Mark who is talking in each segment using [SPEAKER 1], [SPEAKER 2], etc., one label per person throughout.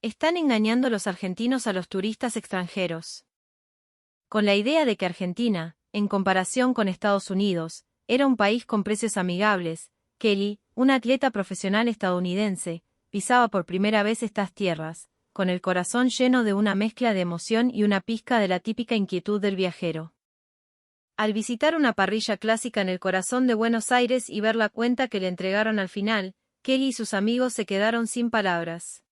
[SPEAKER 1] Están engañando los argentinos a los turistas extranjeros. Con la idea de que Argentina, en comparación con Estados Unidos, era un país con precios amigables, Kelly, una atleta profesional estadounidense, pisaba por primera vez estas tierras, con el corazón lleno de una mezcla de emoción y una pizca de la típica inquietud del viajero. Al visitar una parrilla clásica en el corazón de Buenos Aires y ver la cuenta que le entregaron al final, Kelly y sus amigos se quedaron sin palabras.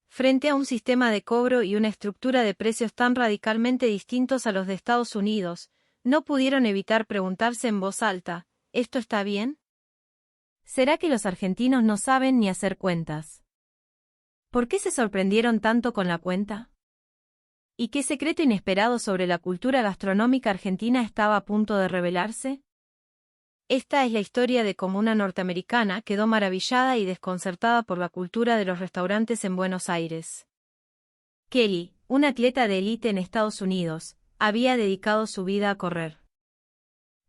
[SPEAKER 1] Frente a un sistema de cobro y una estructura de precios tan radicalmente distintos a los de Estados Unidos, no pudieron evitar preguntarse en voz alta, ¿esto está bien? ¿Será que los argentinos no saben ni hacer cuentas? ¿Por qué se sorprendieron tanto con la cuenta? ¿Y qué secreto inesperado sobre la cultura gastronómica argentina estaba a punto de revelarse? Esta es la historia de cómo una norteamericana quedó maravillada y desconcertada por la cultura de los restaurantes en Buenos Aires. Kelly, una atleta de élite en Estados Unidos, había dedicado su vida a correr.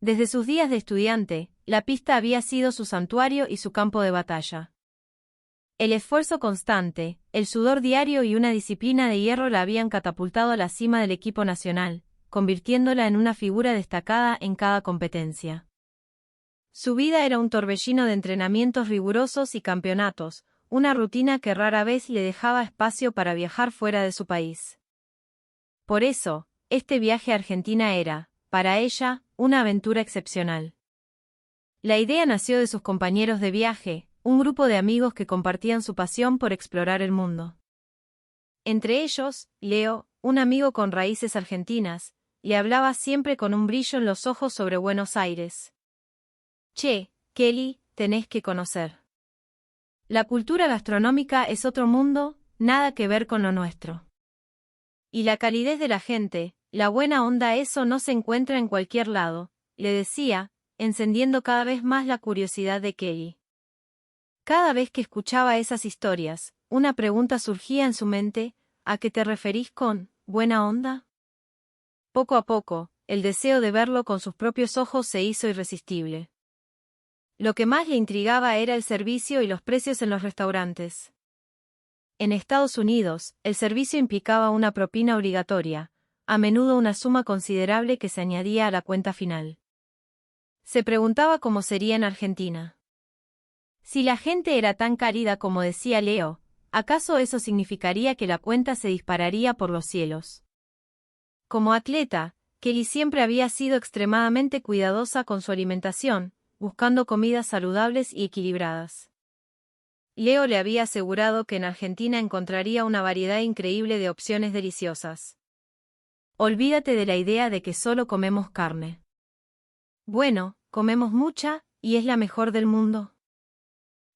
[SPEAKER 1] Desde sus días de estudiante, la pista había sido su santuario y su campo de batalla. El esfuerzo constante, el sudor diario y una disciplina de hierro la habían catapultado a la cima del equipo nacional, convirtiéndola en una figura destacada en cada competencia. Su vida era un torbellino de entrenamientos rigurosos y campeonatos, una rutina que rara vez le dejaba espacio para viajar fuera de su país. Por eso, este viaje a Argentina era, para ella, una aventura excepcional. La idea nació de sus compañeros de viaje, un grupo de amigos que compartían su pasión por explorar el mundo. Entre ellos, Leo, un amigo con raíces argentinas, le hablaba siempre con un brillo en los ojos sobre Buenos Aires. Che, Kelly, tenés que conocer. La cultura gastronómica es otro mundo, nada que ver con lo nuestro. Y la calidez de la gente, la buena onda, eso no se encuentra en cualquier lado, le decía, encendiendo cada vez más la curiosidad de Kelly. Cada vez que escuchaba esas historias, una pregunta surgía en su mente, ¿a qué te referís con buena onda? Poco a poco, el deseo de verlo con sus propios ojos se hizo irresistible. Lo que más le intrigaba era el servicio y los precios en los restaurantes. En Estados Unidos, el servicio implicaba una propina obligatoria, a menudo una suma considerable que se añadía a la cuenta final. Se preguntaba cómo sería en Argentina. Si la gente era tan cálida como decía Leo, ¿acaso eso significaría que la cuenta se dispararía por los cielos? Como atleta, Kelly siempre había sido extremadamente cuidadosa con su alimentación, buscando comidas saludables y equilibradas. Leo le había asegurado que en Argentina encontraría una variedad increíble de opciones deliciosas. Olvídate de la idea de que solo comemos carne. Bueno, comemos mucha, y es la mejor del mundo.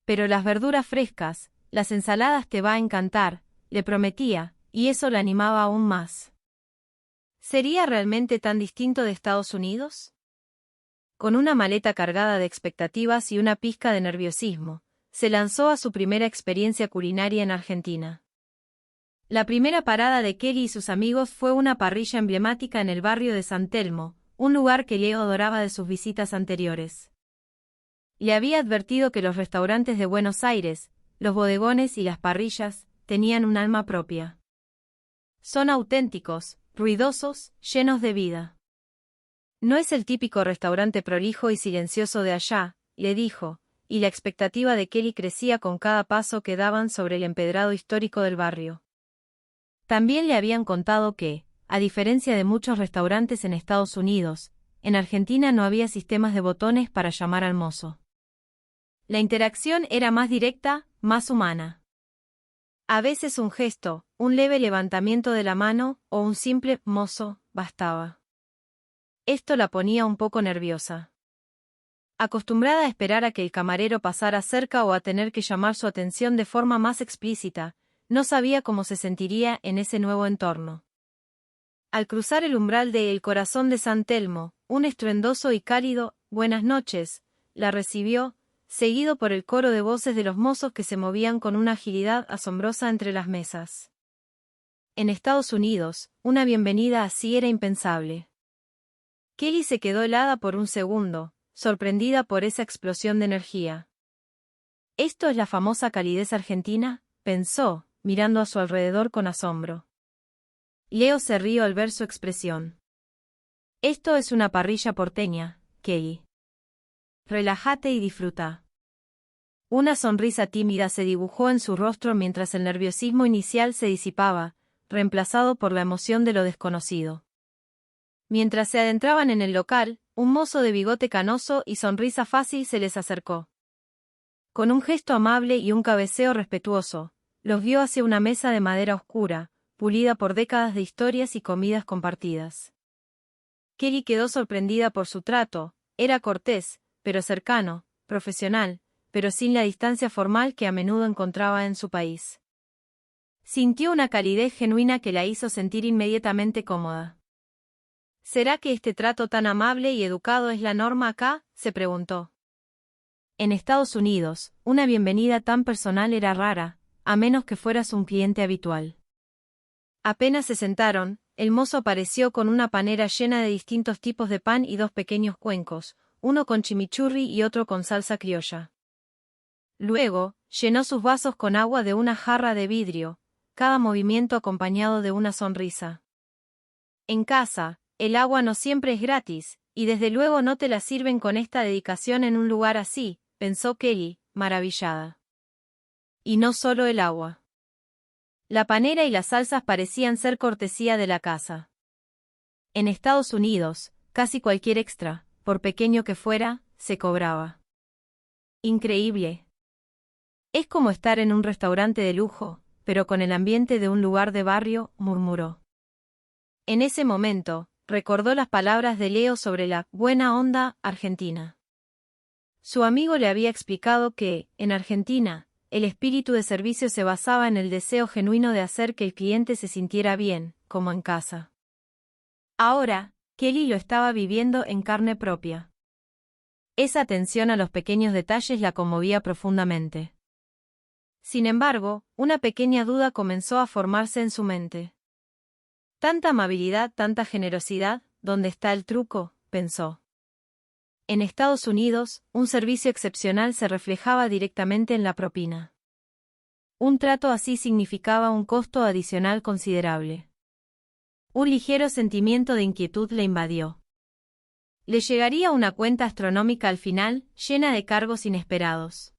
[SPEAKER 1] Pero las verduras frescas, las ensaladas te va a encantar, le prometía, y eso la animaba aún más. ¿Sería realmente tan distinto de Estados Unidos? Con una maleta cargada de expectativas y una pizca de nerviosismo, se lanzó a su primera experiencia culinaria en Argentina. La primera parada de Kelly y sus amigos fue una parrilla emblemática en el barrio de San Telmo, un lugar que Leo adoraba de sus visitas anteriores. Le había advertido que los restaurantes de Buenos Aires, los bodegones y las parrillas, tenían un alma propia. Son auténticos, ruidosos, llenos de vida. No es el típico restaurante prolijo y silencioso de allá, le dijo, y la expectativa de Kelly crecía con cada paso que daban sobre el empedrado histórico del barrio. También le habían contado que, a diferencia de muchos restaurantes en Estados Unidos, en Argentina no había sistemas de botones para llamar al mozo. La interacción era más directa, más humana. A veces un gesto, un leve levantamiento de la mano o un simple «mozo» bastaba. Esto la ponía un poco nerviosa. Acostumbrada a esperar a que el camarero pasara cerca o a tener que llamar su atención de forma más explícita, no sabía cómo se sentiría en ese nuevo entorno. Al cruzar el umbral de El Corazón de San Telmo, un estruendoso y cálido «buenas noches» la recibió, seguido por el coro de voces de los mozos que se movían con una agilidad asombrosa entre las mesas. En Estados Unidos, una bienvenida así era impensable. Kelly se quedó helada por un segundo, sorprendida por esa explosión de energía. ¿Esto es la famosa calidez argentina?, pensó, mirando a su alrededor con asombro. Leo se rió al ver su expresión. Esto es una parrilla porteña, Kelly. Relájate y disfruta. Una sonrisa tímida se dibujó en su rostro mientras el nerviosismo inicial se disipaba, reemplazado por la emoción de lo desconocido. Mientras se adentraban en el local, un mozo de bigote canoso y sonrisa fácil se les acercó. Con un gesto amable y un cabeceo respetuoso, los guió hacia una mesa de madera oscura, pulida por décadas de historias y comidas compartidas. Kelly quedó sorprendida por su trato, era cortés, pero cercano, profesional, pero sin la distancia formal que a menudo encontraba en su país. Sintió una calidez genuina que la hizo sentir inmediatamente cómoda. ¿Será que este trato tan amable y educado es la norma acá?, se preguntó. En Estados Unidos, una bienvenida tan personal era rara, a menos que fueras un cliente habitual. Apenas se sentaron, el mozo apareció con una panera llena de distintos tipos de pan y dos pequeños cuencos, uno con chimichurri y otro con salsa criolla. Luego, llenó sus vasos con agua de una jarra de vidrio, cada movimiento acompañado de una sonrisa. En casa, el agua no siempre es gratis, y desde luego no te la sirven con esta dedicación en un lugar así, pensó Kelly, maravillada. Y no solo el agua. La panera y las salsas parecían ser cortesía de la casa. En Estados Unidos, casi cualquier extra, por pequeño que fuera, se cobraba. Increíble. Es como estar en un restaurante de lujo, pero con el ambiente de un lugar de barrio, murmuró. En ese momento, recordó las palabras de Leo sobre la buena onda argentina. Su amigo le había explicado que, en Argentina, el espíritu de servicio se basaba en el deseo genuino de hacer que el cliente se sintiera bien, como en casa. Ahora, Kelly lo estaba viviendo en carne propia. Esa atención a los pequeños detalles la conmovía profundamente. Sin embargo, una pequeña duda comenzó a formarse en su mente. Tanta amabilidad, tanta generosidad, ¿dónde está el truco?, pensó. En Estados Unidos, un servicio excepcional se reflejaba directamente en la propina. Un trato así significaba un costo adicional considerable. Un ligero sentimiento de inquietud le invadió. Le llegaría una cuenta astronómica al final, llena de cargos inesperados.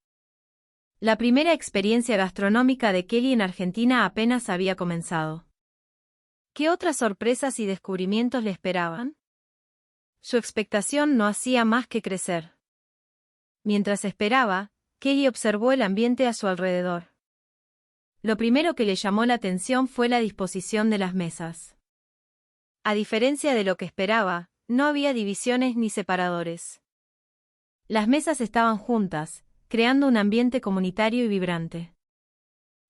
[SPEAKER 1] La primera experiencia gastronómica de Kelly en Argentina apenas había comenzado. ¿Qué otras sorpresas y descubrimientos le esperaban? Su expectación no hacía más que crecer. Mientras esperaba, Kelly observó el ambiente a su alrededor. Lo primero que le llamó la atención fue la disposición de las mesas. A diferencia de lo que esperaba, no había divisiones ni separadores. Las mesas estaban juntas, creando un ambiente comunitario y vibrante.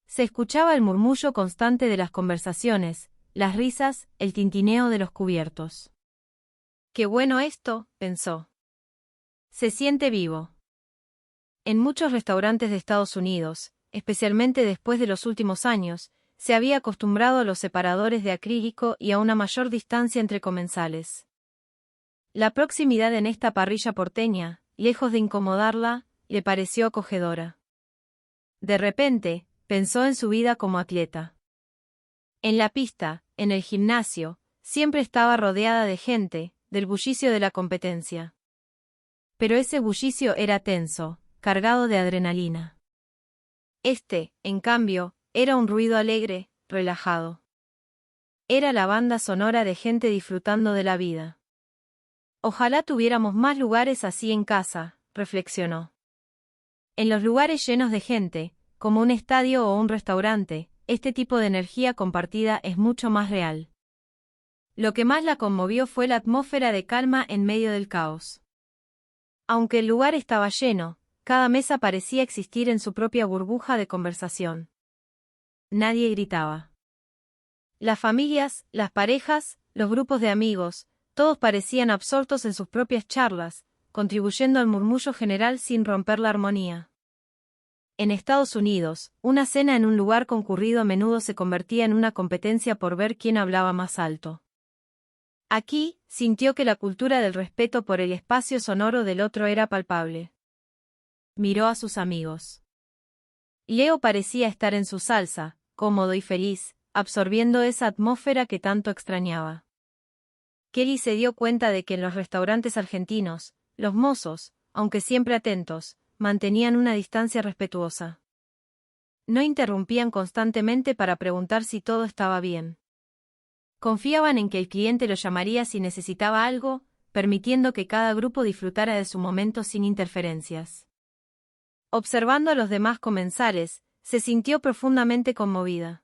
[SPEAKER 1] Se escuchaba el murmullo constante de las conversaciones, las risas, el tintineo de los cubiertos. «Qué bueno esto», pensó. «Se siente vivo». En muchos restaurantes de Estados Unidos, especialmente después de los últimos años, se había acostumbrado a los separadores de acrílico y a una mayor distancia entre comensales. La proximidad en esta parrilla porteña, lejos de incomodarla, le pareció acogedora. De repente, pensó en su vida como atleta. En la pista, en el gimnasio, siempre estaba rodeada de gente, del bullicio de la competencia. Pero ese bullicio era tenso, cargado de adrenalina. En cambio, era un ruido alegre, relajado. Era la banda sonora de gente disfrutando de la vida. Ojalá tuviéramos más lugares así en casa, reflexionó. En los lugares llenos de gente, como un estadio o un restaurante, este tipo de energía compartida es mucho más real. Lo que más la conmovió fue la atmósfera de calma en medio del caos. Aunque el lugar estaba lleno, cada mesa parecía existir en su propia burbuja de conversación. Nadie gritaba. Las familias, las parejas, los grupos de amigos, todos parecían absortos en sus propias charlas, contribuyendo al murmullo general sin romper la armonía. En Estados Unidos, una cena en un lugar concurrido a menudo se convertía en una competencia por ver quién hablaba más alto. Aquí, sintió que la cultura del respeto por el espacio sonoro del otro era palpable. Miró a sus amigos. Leo parecía estar en su salsa, cómodo y feliz, absorbiendo esa atmósfera que tanto extrañaba. Kelly se dio cuenta de que en los restaurantes argentinos, los mozos, aunque siempre atentos, mantenían una distancia respetuosa. No interrumpían constantemente para preguntar si todo estaba bien. Confiaban en que el cliente lo llamaría si necesitaba algo, permitiendo que cada grupo disfrutara de su momento sin interferencias. Observando a los demás comensales, se sintió profundamente conmovida.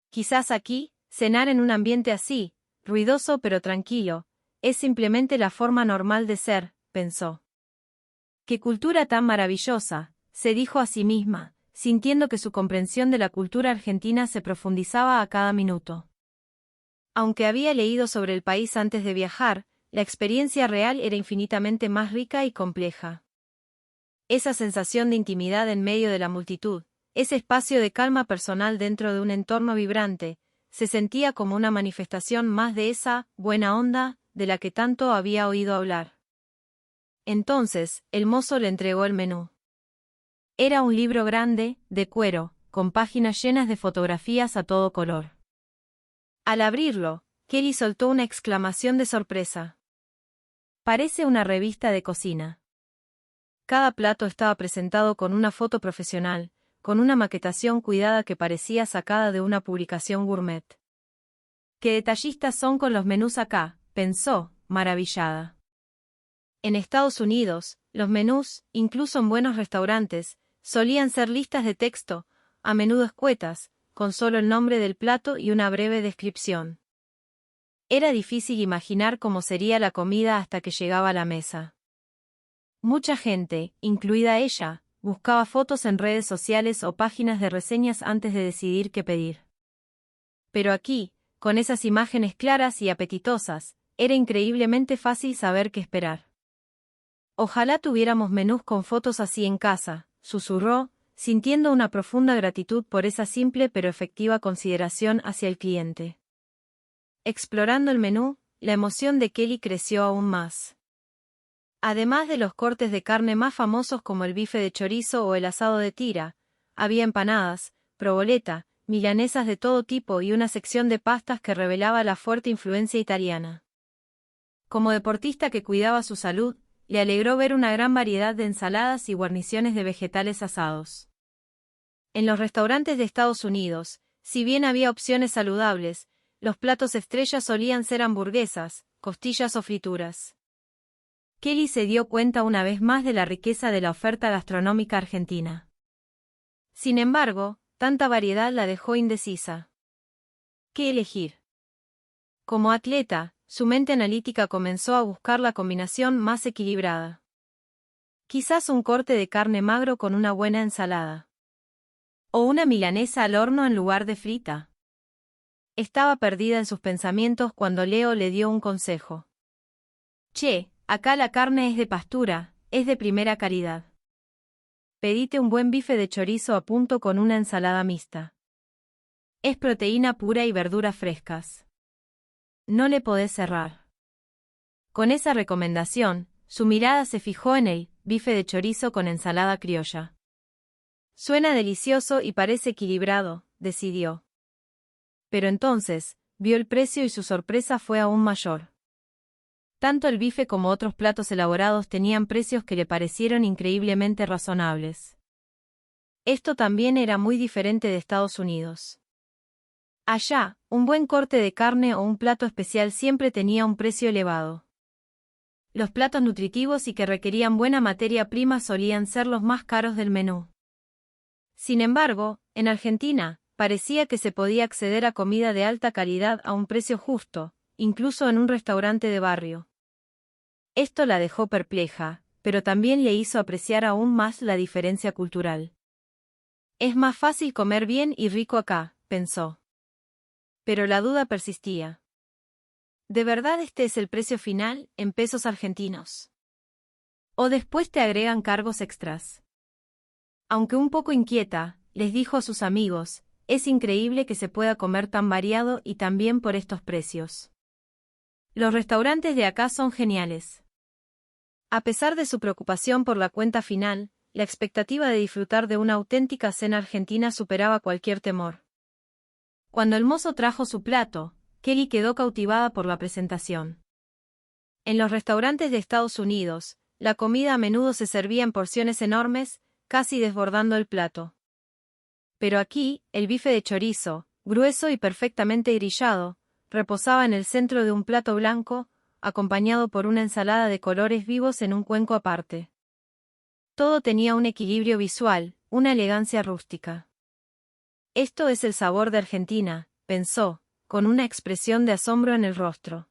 [SPEAKER 1] Quizás aquí, cenar en un ambiente así, ruidoso pero tranquilo, es simplemente la forma normal de ser, pensó. ¡Qué cultura tan maravillosa!, se dijo a sí misma, sintiendo que su comprensión de la cultura argentina se profundizaba a cada minuto. Aunque había leído sobre el país antes de viajar, la experiencia real era infinitamente más rica y compleja. Esa sensación de intimidad en medio de la multitud, ese espacio de calma personal dentro de un entorno vibrante, se sentía como una manifestación más de esa buena onda de la que tanto había oído hablar. Entonces, el mozo le entregó el menú. Era un libro grande, de cuero, con páginas llenas de fotografías a todo color. Al abrirlo, Kelly soltó una exclamación de sorpresa. Parece una revista de cocina. Cada plato estaba presentado con una foto profesional, con una maquetación cuidada que parecía sacada de una publicación gourmet. ¡Qué detallistas son con los menús acá!, pensó, maravillada. En Estados Unidos, los menús, incluso en buenos restaurantes, solían ser listas de texto, a menudo escuetas, con solo el nombre del plato y una breve descripción. Era difícil imaginar cómo sería la comida hasta que llegaba a la mesa. Mucha gente, incluida ella, buscaba fotos en redes sociales o páginas de reseñas antes de decidir qué pedir. Pero aquí, con esas imágenes claras y apetitosas, era increíblemente fácil saber qué esperar. Ojalá tuviéramos menús con fotos así en casa, susurró, sintiendo una profunda gratitud por esa simple pero efectiva consideración hacia el cliente. Explorando el menú, la emoción de Kelly creció aún más. Además de los cortes de carne más famosos como el bife de chorizo o el asado de tira, había empanadas, provoleta, milanesas de todo tipo y una sección de pastas que revelaba la fuerte influencia italiana. Como deportista que cuidaba su salud, le alegró ver una gran variedad de ensaladas y guarniciones de vegetales asados. En los restaurantes de Estados Unidos, si bien había opciones saludables, los platos estrella solían ser hamburguesas, costillas o frituras. Kelly se dio cuenta una vez más de la riqueza de la oferta gastronómica argentina. Sin embargo, tanta variedad la dejó indecisa. ¿Qué elegir? Como atleta, su mente analítica comenzó a buscar la combinación más equilibrada. Quizás un corte de carne magro con una buena ensalada. O una milanesa al horno en lugar de frita. Estaba perdida en sus pensamientos cuando Leo le dio un consejo. Che, acá la carne es de pastura, es de primera calidad. Pedite un buen bife de chorizo a punto con una ensalada mixta. Es proteína pura y verduras frescas. No le podés errar. Con esa recomendación, su mirada se fijó en el bife de chorizo con ensalada criolla. Suena delicioso y parece equilibrado, decidió. Pero entonces, vio el precio y su sorpresa fue aún mayor. Tanto el bife como otros platos elaborados tenían precios que le parecieron increíblemente razonables. Esto también era muy diferente de Estados Unidos. Allá, un buen corte de carne o un plato especial siempre tenía un precio elevado. Los platos nutritivos y que requerían buena materia prima solían ser los más caros del menú. Sin embargo, en Argentina, parecía que se podía acceder a comida de alta calidad a un precio justo, incluso en un restaurante de barrio. Esto la dejó perpleja, pero también le hizo apreciar aún más la diferencia cultural. Es más fácil comer bien y rico acá, pensó. Pero la duda persistía. ¿De verdad este es el precio final, en pesos argentinos? ¿O después te agregan cargos extras? Aunque un poco inquieta, les dijo a sus amigos, es increíble que se pueda comer tan variado y tan bien por estos precios. Los restaurantes de acá son geniales. A pesar de su preocupación por la cuenta final, la expectativa de disfrutar de una auténtica cena argentina superaba cualquier temor. Cuando el mozo trajo su plato, Kelly quedó cautivada por la presentación. En los restaurantes de Estados Unidos, la comida a menudo se servía en porciones enormes, casi desbordando el plato. Pero aquí, el bife de chorizo, grueso y perfectamente grillado, reposaba en el centro de un plato blanco, acompañado por una ensalada de colores vivos en un cuenco aparte. Todo tenía un equilibrio visual, una elegancia rústica. Esto es el sabor de Argentina, pensó, con una expresión de asombro en el rostro.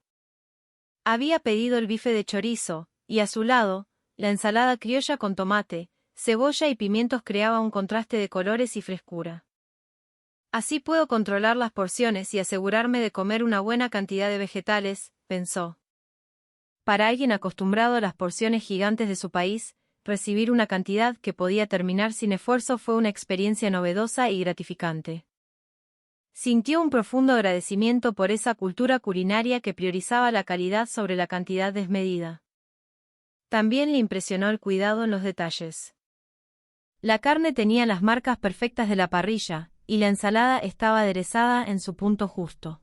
[SPEAKER 1] Había pedido el bife de chorizo, y a su lado, la ensalada criolla con tomate, cebolla y pimientos creaba un contraste de colores y frescura. Así puedo controlar las porciones y asegurarme de comer una buena cantidad de vegetales, pensó. Para alguien acostumbrado a las porciones gigantes de su país, recibir una cantidad que podía terminar sin esfuerzo fue una experiencia novedosa y gratificante. Sintió un profundo agradecimiento por esa cultura culinaria que priorizaba la calidad sobre la cantidad desmedida. También le impresionó el cuidado en los detalles. La carne tenía las marcas perfectas de la parrilla, y la ensalada estaba aderezada en su punto justo.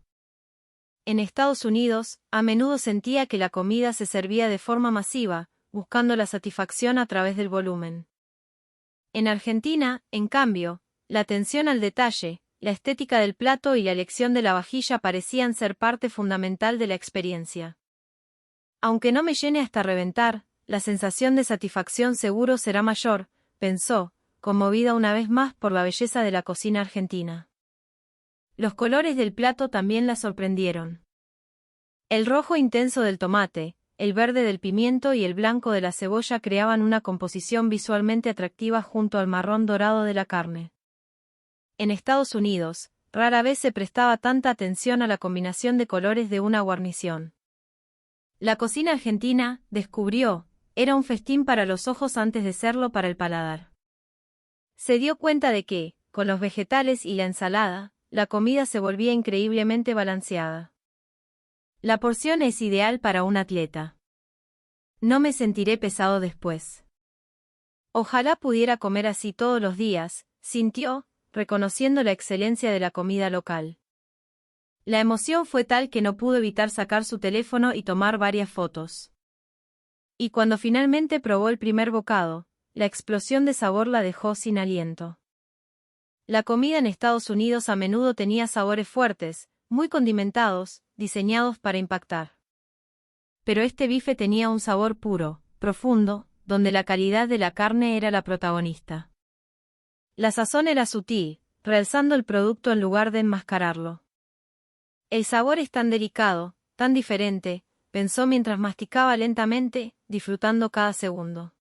[SPEAKER 1] En Estados Unidos, a menudo sentía que la comida se servía de forma masiva, buscando la satisfacción a través del volumen. En Argentina, en cambio, la atención al detalle, la estética del plato y la elección de la vajilla parecían ser parte fundamental de la experiencia. Aunque no me llene hasta reventar, la sensación de satisfacción seguro será mayor, pensó, conmovida una vez más por la belleza de la cocina argentina. Los colores del plato también la sorprendieron. El rojo intenso del tomate, el verde del pimiento y el blanco de la cebolla creaban una composición visualmente atractiva junto al marrón dorado de la carne. En Estados Unidos, rara vez se prestaba tanta atención a la combinación de colores de una guarnición. La cocina argentina, descubrió, era un festín para los ojos antes de serlo para el paladar. Se dio cuenta de que, con los vegetales y la ensalada, la comida se volvía increíblemente balanceada. La porción es ideal para un atleta. No me sentiré pesado después. Ojalá pudiera comer así todos los días, sintió, reconociendo la excelencia de la comida local. La emoción fue tal que no pudo evitar sacar su teléfono y tomar varias fotos. Y cuando finalmente probó el primer bocado, la explosión de sabor la dejó sin aliento. La comida en Estados Unidos a menudo tenía sabores fuertes, muy condimentados, diseñados para impactar. Pero este bife tenía un sabor puro, profundo, donde la calidad de la carne era la protagonista. La sazón era sutil, realzando el producto en lugar de enmascararlo. El sabor es tan delicado, tan diferente, pensó mientras masticaba lentamente, disfrutando cada segundo.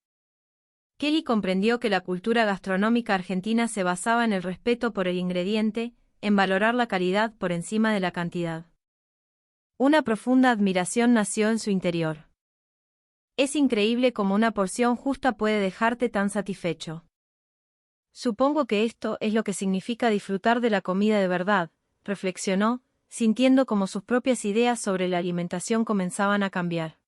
[SPEAKER 1] Kelly comprendió que la cultura gastronómica argentina se basaba en el respeto por el ingrediente, en valorar la calidad por encima de la cantidad. Una profunda admiración nació en su interior. Es increíble cómo una porción justa puede dejarte tan satisfecho. Supongo que esto es lo que significa disfrutar de la comida de verdad, reflexionó, sintiendo como sus propias ideas sobre la alimentación comenzaban a cambiar.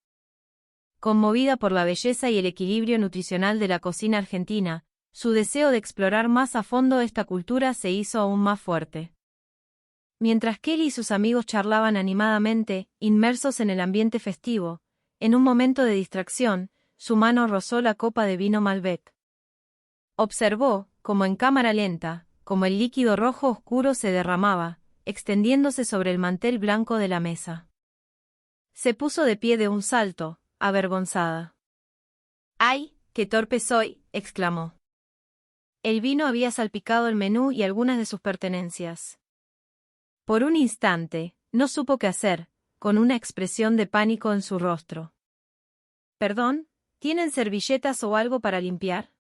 [SPEAKER 1] Conmovida por la belleza y el equilibrio nutricional de la cocina argentina, su deseo de explorar más a fondo esta cultura se hizo aún más fuerte. Mientras Kelly y sus amigos charlaban animadamente, inmersos en el ambiente festivo, en un momento de distracción, su mano rozó la copa de vino Malbec. Observó, como en cámara lenta, como el líquido rojo oscuro se derramaba, extendiéndose sobre el mantel blanco de la mesa. Se puso de pie de un salto, avergonzada. ¡Ay, qué torpe soy!, exclamó. El vino había salpicado el menú y algunas de sus pertenencias. Por un instante, no supo qué hacer, con una expresión de pánico en su rostro. «¿Perdón? ¿Tienen servilletas o algo para limpiar?».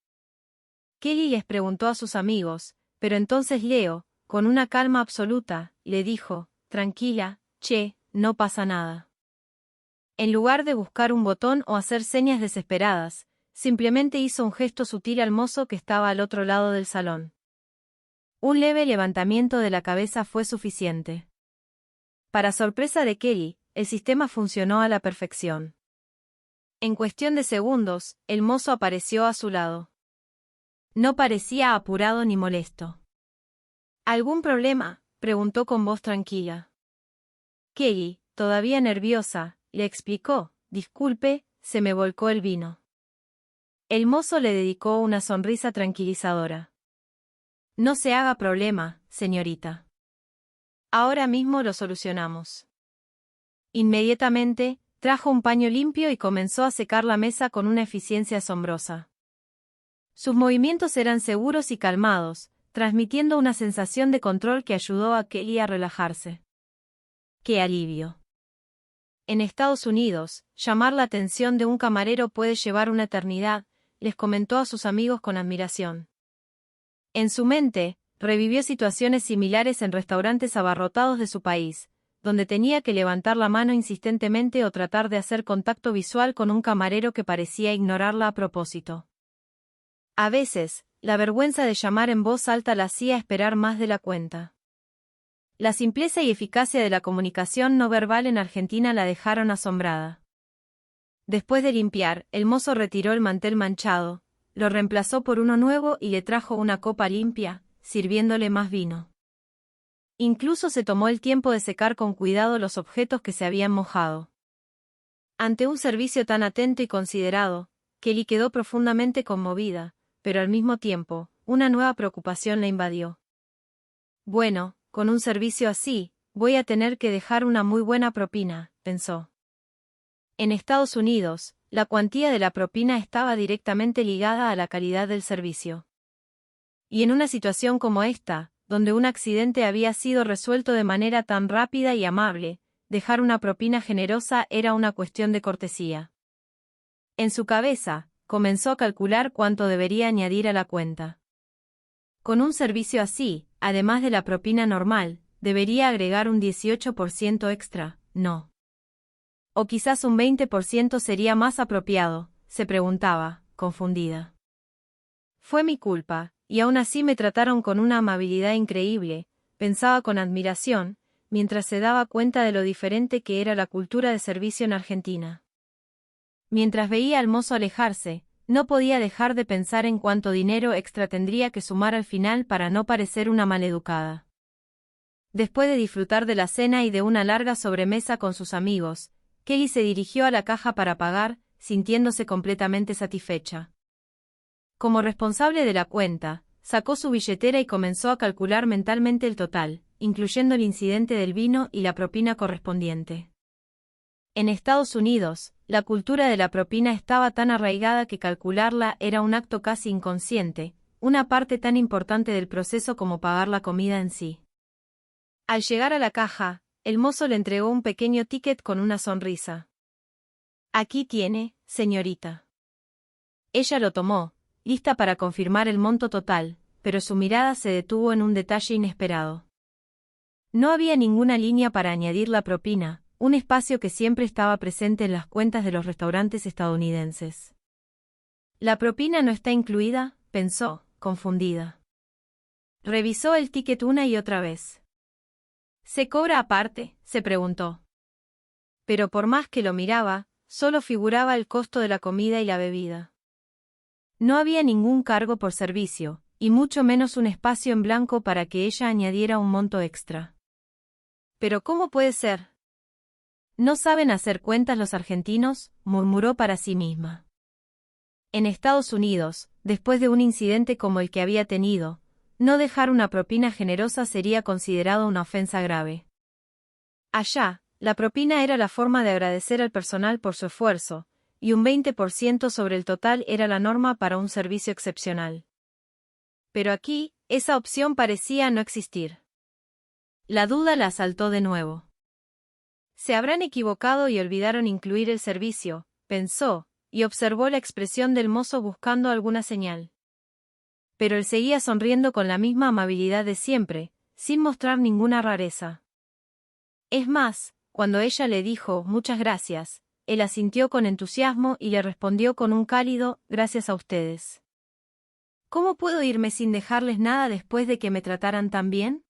[SPEAKER 1] Kelly les preguntó a sus amigos, pero entonces Leo, con una calma absoluta, le dijo, «Tranquila, che, no pasa nada». En lugar de buscar un botón o hacer señas desesperadas, simplemente hizo un gesto sutil al mozo que estaba al otro lado del salón. Un leve levantamiento de la cabeza fue suficiente. Para sorpresa de Kelly, el sistema funcionó a la perfección. En cuestión de segundos, el mozo apareció a su lado. No parecía apurado ni molesto. «¿Algún problema?», preguntó con voz tranquila. Kelly, todavía nerviosa, le explicó, disculpe, se me volcó el vino. El mozo le dedicó una sonrisa tranquilizadora. No se haga problema, señorita. Ahora mismo lo solucionamos. Inmediatamente, trajo un paño limpio y comenzó a secar la mesa con una eficiencia asombrosa. Sus movimientos eran seguros y calmados, transmitiendo una sensación de control que ayudó a Kelly a relajarse. ¡Qué alivio! En Estados Unidos, llamar la atención de un camarero puede llevar una eternidad, les comentó a sus amigos con admiración. En su mente, revivió situaciones similares en restaurantes abarrotados de su país, donde tenía que levantar la mano insistentemente o tratar de hacer contacto visual con un camarero que parecía ignorarla a propósito. A veces, la vergüenza de llamar en voz alta la hacía esperar más de la cuenta. La simpleza y eficacia de la comunicación no verbal en Argentina la dejaron asombrada. Después de limpiar, el mozo retiró el mantel manchado, lo reemplazó por uno nuevo y le trajo una copa limpia, sirviéndole más vino. Incluso se tomó el tiempo de secar con cuidado los objetos que se habían mojado. Ante un servicio tan atento y considerado, Kelly quedó profundamente conmovida, pero al mismo tiempo, una nueva preocupación la invadió. Bueno, con un servicio así, voy a tener que dejar una muy buena propina, pensó. En Estados Unidos, la cuantía de la propina estaba directamente ligada a la calidad del servicio. Y en una situación como esta, donde un accidente había sido resuelto de manera tan rápida y amable, dejar una propina generosa era una cuestión de cortesía. En su cabeza, comenzó a calcular cuánto debería añadir a la cuenta. Con un servicio así, además de la propina normal, debería agregar un 18% extra, ¿no? O quizás un 20% sería más apropiado, se preguntaba, confundida. Fue mi culpa, y aún así me trataron con una amabilidad increíble, pensaba con admiración, mientras se daba cuenta de lo diferente que era la cultura de servicio en Argentina. Mientras veía al mozo alejarse, no podía dejar de pensar en cuánto dinero extra tendría que sumar al final para no parecer una maleducada. Después de disfrutar de la cena y de una larga sobremesa con sus amigos, Kelly se dirigió a la caja para pagar, sintiéndose completamente satisfecha. Como responsable de la cuenta, sacó su billetera y comenzó a calcular mentalmente el total, incluyendo el incidente del vino y la propina correspondiente. En Estados Unidos, la cultura de la propina estaba tan arraigada que calcularla era un acto casi inconsciente, una parte tan importante del proceso como pagar la comida en sí. Al llegar a la caja, el mozo le entregó un pequeño ticket con una sonrisa. Aquí tiene, señorita. Ella lo tomó, lista para confirmar el monto total, pero su mirada se detuvo en un detalle inesperado. No había ninguna línea para añadir la propina, un espacio que siempre estaba presente en las cuentas de los restaurantes estadounidenses. ¿La propina no está incluida?, pensó, confundida. Revisó el ticket una y otra vez. ¿Se cobra aparte?, se preguntó. Pero por más que lo miraba, solo figuraba el costo de la comida y la bebida. No había ningún cargo por servicio, y mucho menos un espacio en blanco para que ella añadiera un monto extra. ¿Pero cómo puede ser? ¿No saben hacer cuentas los argentinos?, murmuró para sí misma. En Estados Unidos, después de un incidente como el que había tenido, no dejar una propina generosa sería considerado una ofensa grave. Allá, la propina era la forma de agradecer al personal por su esfuerzo, y un 20% sobre el total era la norma para un servicio excepcional. Pero aquí, esa opción parecía no existir. La duda la asaltó de nuevo. Se habrán equivocado y olvidaron incluir el servicio, pensó, y observó la expresión del mozo buscando alguna señal. Pero él seguía sonriendo con la misma amabilidad de siempre, sin mostrar ninguna rareza. Es más, cuando ella le dijo «muchas gracias», él asintió con entusiasmo y le respondió con un cálido «gracias a ustedes». ¿Cómo puedo irme sin dejarles nada después de que me trataran tan bien?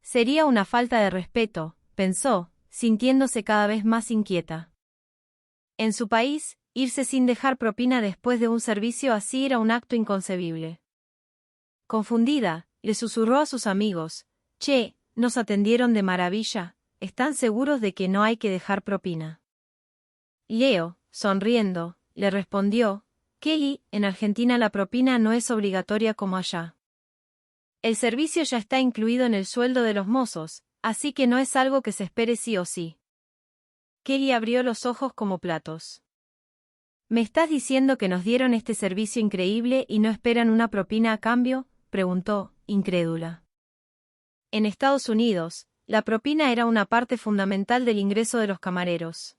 [SPEAKER 1] Sería una falta de respeto, pensó, sintiéndose cada vez más inquieta. En su país, irse sin dejar propina después de un servicio así era un acto inconcebible. Confundida, le susurró a sus amigos, «Che, nos atendieron de maravilla, ¿están seguros de que no hay que dejar propina? Leo, sonriendo, le respondió, Kelly, en Argentina la propina no es obligatoria como allá. El servicio ya está incluido en el sueldo de los mozos, así que no es algo que se espere sí o sí. Kelly abrió los ojos como platos. ¿Me estás diciendo que nos dieron este servicio increíble y no esperan una propina a cambio?, preguntó, incrédula. En Estados Unidos, la propina era una parte fundamental del ingreso de los camareros.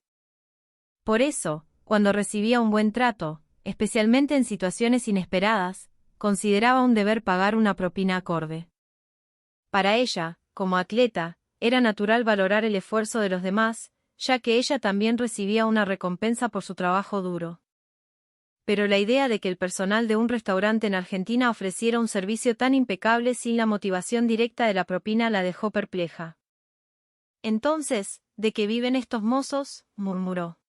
[SPEAKER 1] Por eso, cuando recibía un buen trato, especialmente en situaciones inesperadas, consideraba un deber pagar una propina acorde. Para ella, como atleta, era natural valorar el esfuerzo de los demás, ya que ella también recibía una recompensa por su trabajo duro. Pero la idea de que el personal de un restaurante en Argentina ofreciera un servicio tan impecable sin la motivación directa de la propina la dejó perpleja. Entonces, ¿de qué viven estos mozos?, murmuró.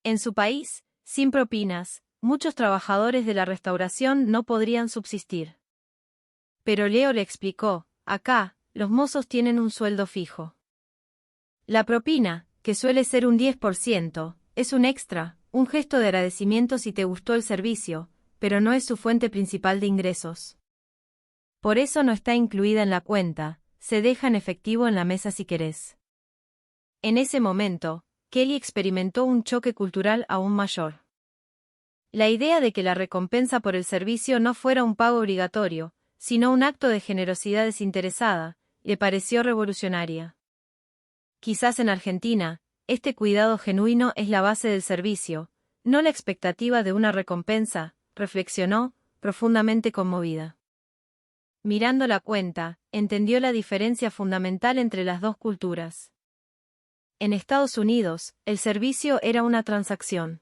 [SPEAKER 1] En su país, sin propinas, muchos trabajadores de la restauración no podrían subsistir. Pero Leo le explicó, acá, los mozos tienen un sueldo fijo. La propina, que suele ser un 10%, es un extra, un gesto de agradecimiento si te gustó el servicio, pero no es su fuente principal de ingresos. Por eso no está incluida en la cuenta, se deja en efectivo en la mesa si querés. En ese momento, Kelly experimentó un choque cultural aún mayor. La idea de que la recompensa por el servicio no fuera un pago obligatorio, sino un acto de generosidad desinteresada, le pareció revolucionaria. Quizás en Argentina, este cuidado genuino es la base del servicio, no la expectativa de una recompensa, reflexionó, profundamente conmovida. Mirando la cuenta, entendió la diferencia fundamental entre las dos culturas. En Estados Unidos, el servicio era una transacción.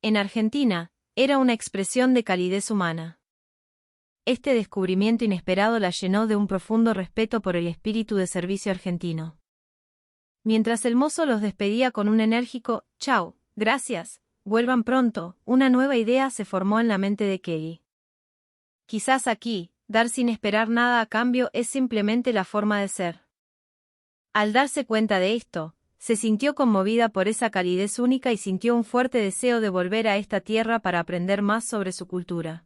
[SPEAKER 1] En Argentina, era una expresión de calidez humana. Este descubrimiento inesperado la llenó de un profundo respeto por el espíritu de servicio argentino. Mientras el mozo los despedía con un enérgico «Chao, gracias, vuelvan pronto», una nueva idea se formó en la mente de Kelly. Quizás aquí, dar sin esperar nada a cambio es simplemente la forma de ser. Al darse cuenta de esto, se sintió conmovida por esa calidez única y sintió un fuerte deseo de volver a esta tierra para aprender más sobre su cultura.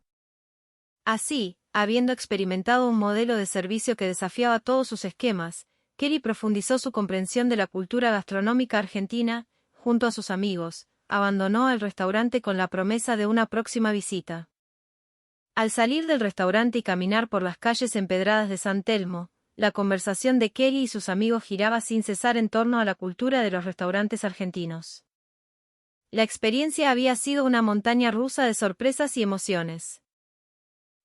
[SPEAKER 1] Así, habiendo experimentado un modelo de servicio que desafiaba todos sus esquemas, Kelly profundizó su comprensión de la cultura gastronómica argentina, junto a sus amigos, abandonó el restaurante con la promesa de una próxima visita. Al salir del restaurante y caminar por las calles empedradas de San Telmo, la conversación de Kelly y sus amigos giraba sin cesar en torno a la cultura de los restaurantes argentinos. La experiencia había sido una montaña rusa de sorpresas y emociones.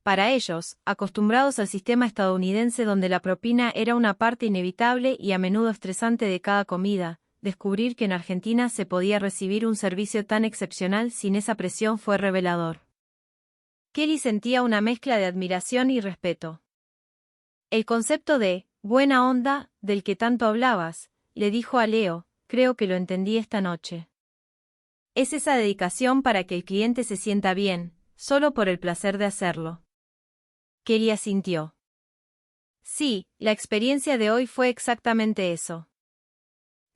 [SPEAKER 1] Para ellos, acostumbrados al sistema estadounidense donde la propina era una parte inevitable y a menudo estresante de cada comida, descubrir que en Argentina se podía recibir un servicio tan excepcional sin esa presión fue revelador. Kelly sentía una mezcla de admiración y respeto. El concepto de «buena onda», del que tanto hablabas, le dijo a Leo, creo que lo entendí esta noche. Es esa dedicación para que el cliente se sienta bien, solo por el placer de hacerlo. Kelly asintió. Sí, la experiencia de hoy fue exactamente eso.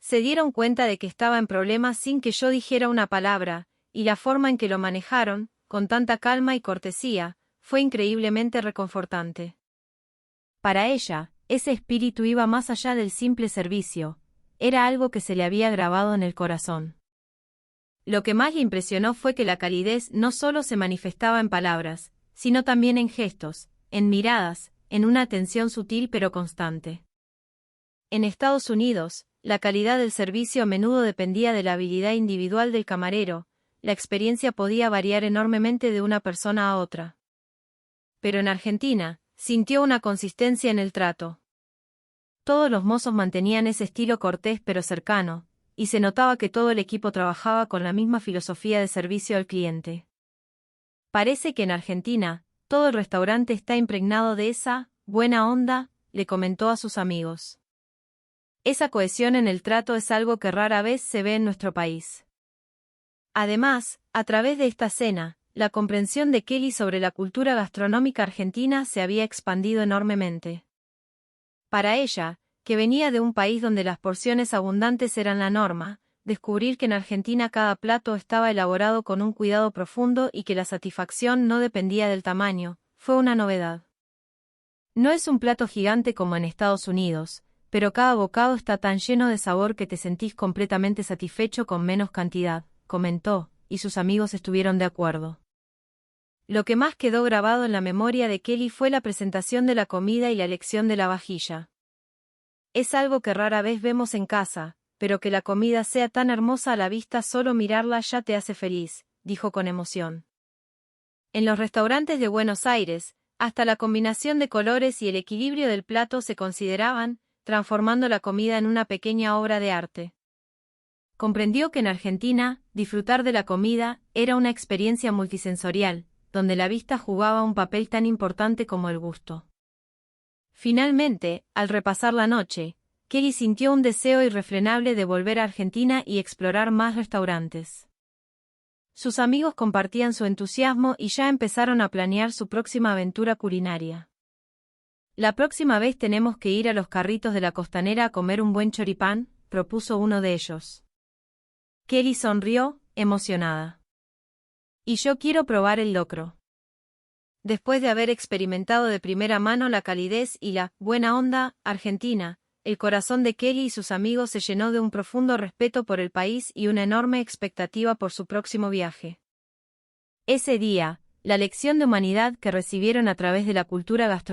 [SPEAKER 1] Se dieron cuenta de que estaba en problemas sin que yo dijera una palabra, y la forma en que lo manejaron, con tanta calma y cortesía, fue increíblemente reconfortante. Para ella, ese espíritu iba más allá del simple servicio, era algo que se le había grabado en el corazón. Lo que más le impresionó fue que la calidez no solo se manifestaba en palabras, sino también en gestos, en miradas, en una atención sutil pero constante. En Estados Unidos, la calidad del servicio a menudo dependía de la habilidad individual del camarero, la experiencia podía variar enormemente de una persona a otra. Pero en Argentina, sintió una consistencia en el trato. Todos los mozos mantenían ese estilo cortés pero cercano, y se notaba que todo el equipo trabajaba con la misma filosofía de servicio al cliente. Parece que en Argentina, todo el restaurante está impregnado de esa buena onda, le comentó a sus amigos. Esa cohesión en el trato es algo que rara vez se ve en nuestro país. Además, a través de esta cena, la comprensión de Kelly sobre la cultura gastronómica argentina se había expandido enormemente. Para ella, que venía de un país donde las porciones abundantes eran la norma, descubrir que en Argentina cada plato estaba elaborado con un cuidado profundo y que la satisfacción no dependía del tamaño, fue una novedad. No es un plato gigante como en Estados Unidos, pero cada bocado está tan lleno de sabor que te sentís completamente satisfecho con menos cantidad, comentó, y sus amigos estuvieron de acuerdo. Lo que más quedó grabado en la memoria de Kelly fue la presentación de la comida y la elección de la vajilla. Es algo que rara vez vemos en casa, pero que la comida sea tan hermosa a la vista solo mirarla ya te hace feliz, dijo con emoción. En los restaurantes de Buenos Aires, hasta la combinación de colores y el equilibrio del plato se consideraban, transformando la comida en una pequeña obra de arte. Comprendió que en Argentina, disfrutar de la comida era una experiencia multisensorial, donde la vista jugaba un papel tan importante como el gusto. Finalmente, al repasar la noche, Kelly sintió un deseo irrefrenable de volver a Argentina y explorar más restaurantes. Sus amigos compartían su entusiasmo y ya empezaron a planear su próxima aventura culinaria. La próxima vez tenemos que ir a los Carritos de la Costanera a comer un buen choripán, propuso uno de ellos. Kelly sonrió, emocionada. Y yo quiero probar el locro. Después de haber experimentado de primera mano la calidez y la buena onda argentina, el corazón de Kelly y sus amigos se llenó de un profundo respeto por el país y una enorme expectativa por su próximo viaje. Ese día, la lección de humanidad que recibieron a través de la cultura gastronómica